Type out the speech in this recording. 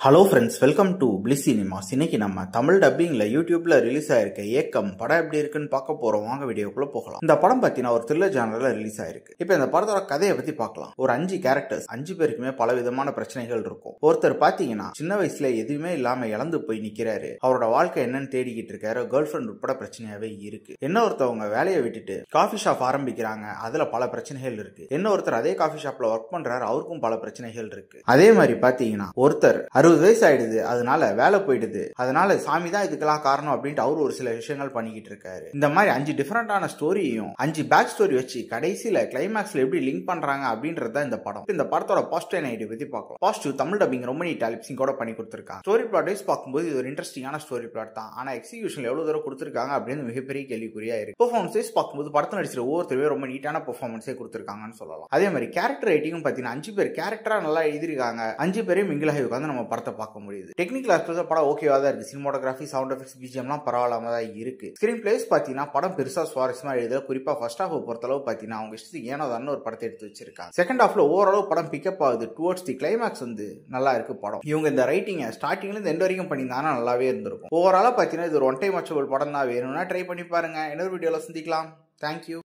Hello friends, welcome to bliss cinemas. இன்னைக்கு நம்ம தமிழ் டப்பிங்ல யூடியூப்ல ரிலீஸ் ஆயிருக்க ஏக்கம் படம் எப்படி இருக்குன்னு பார்க்க போறோம். வாங்க வீடியோக்குள்ள போகலாம். இந்த படம் பார்த்தீங்கன்னா ஒரு த்ரில்லர் ஜானர்ல ரிலீஸ் ஆயிருக்கு. இப்போ இந்த படத்தோட கதையை பத்தி பார்க்கலாம். ஒரு 5 கேரக்டர்ஸ், 5 பேருக்குமே பல விதமான பிரச்சனைகள் இருக்கும். ஒருத்தர் பாத்தீங்கன்னா சின்ன வயசுல எதுவுமே இல்லாம இழந்து போய் நிக்கிறாரு. அவரோட வாழ்க்கை என்னன்னு தேடிக்கிட்டு இருக்காரு. கேர்ள் ஃபிரெண்ட் உட்பட பிரச்சனையாவே இருக்கு. என்ன ஒருத்தவங்க வேலையை விட்டுட்டு காஃபி ஷாப் ஆரம்பிக்கிறாங்க. அதுல பல பிரச்சனைகள் இருக்கு. என்ன ஒருத்தர் அதே காஃபி ஷாப்ல ஒர்க் பண்றாரு. அவருக்கும் பல பிரச்சனைகள் இருக்கு. அதே மாதிரி பாத்தீங்கன்னா ஒருத்தர் 60 வயசு ஆயிடுது, அதனால வேலை போயிடுது, அதனால சாமி தான் இதுக்கெல்லாம் காரணம் அப்படின்ட்டு அவரு ஒரு சில விஷயங்கள் பண்ணிக்கிட்டு இருக்காரு. இந்த மாதிரி 5 டிஃபரெண்டான ஸ்டோரியும் 5 பேக் ஸ்டோரி வச்சு கடைசியில கிளைமேக்ஸ்ல எப்படி லிங்க் பண்றாங்க அப்படின்றத இந்த படம். இந்த படத்தோட பாசிட்டிவ் நெகட்டிவ் பத்தி பார்க்கலாம். பாசிட்டிவ், தமிழ் டப்பிங் ரொம்ப நீட்டா லிப்சிங் கூட பண்ணி கொடுத்திருக்காங்க. ஸ்டோரி பிளாட் வைஸ் பார்க்கும்போது இது ஒரு இன்ட்ரெஸ்டிங்கான ஸ்டோரி பிளாட் தான். ஆனா எக்ஸிகியூஷன் எவ்வளவு தூரம் கொடுத்திருக்காங்க அப்படின்னு மிகப்பெரிய கேள்விக்குறியா இருக்கு. பெர்ஃபார்மன்ஸ் வைஸ் பார்க்கும்போது படத்தில் நடிச்சிருக்க ஒவ்வொருத்தருமே ரொம்ப நீட்டான பெர்ஃபார்மன்ஸே கொடுத்திருக்காங்கன்னு சொல்லலாம். அதே மாதிரி கேரக்டர் ரைட்டிங்கும் பாத்தீங்கன்னா 5 பேர் கேரக்டரா நல்லா எழுதிருக்காங்க. 5 பேரையும் மிங்கிலாகி உட்காந்து நம்ம படத்தை பார்க்க முடியுது. டெக்னிக்கல் ஆஸ்பெக்ட்ல படம் ஓகேவா தான் இருக்கு. சினிமாட்டோகிராஃபி, சவுண்ட் எஃபெக்ட்ஸ், பிஜிஎம்லாம் பரவாயில்லாம தான் இருக்கு. ஸ்கிரீன் பிளேஸ் பாத்தீங்கன்னா படம் பெருசா சுவாரஸ்யமா எழுதல. குறிப்பா ஃபர்ஸ்ட் ஹாஃப் பொறுத்தளவு பாத்தீங்கன்னா அவங்க இஷ்டத்துக்கு ஏனோ தான் ஒரு படத்தை எடுத்து வச்சிருக்காங்க. செகண்ட் ஹாஃப்ல ஓரளவு படம் பிக்கப் ஆகுது. டுவர்ட்ஸ் தி கிளைமேக்ஸ் நல்லா இருக்கு படம். இவங்க இந்த ரைட்டிங் ஸ்டார்டிங்ல இருந்து எண்ட் வரைக்கும் பண்ணியிருந்தாங்கன்னா நல்லாவே இருந்திருக்கும். ஓவராலா பாத்தீங்கன்னா இது ஒரு ஒன் டைம் வாட்சபிள் படம் தான். வேணும்னா ட்ரை பண்ணி பாருங்க. இன்னொரு வீடியோல சந்திக்கலாம். தேங்க்யூ.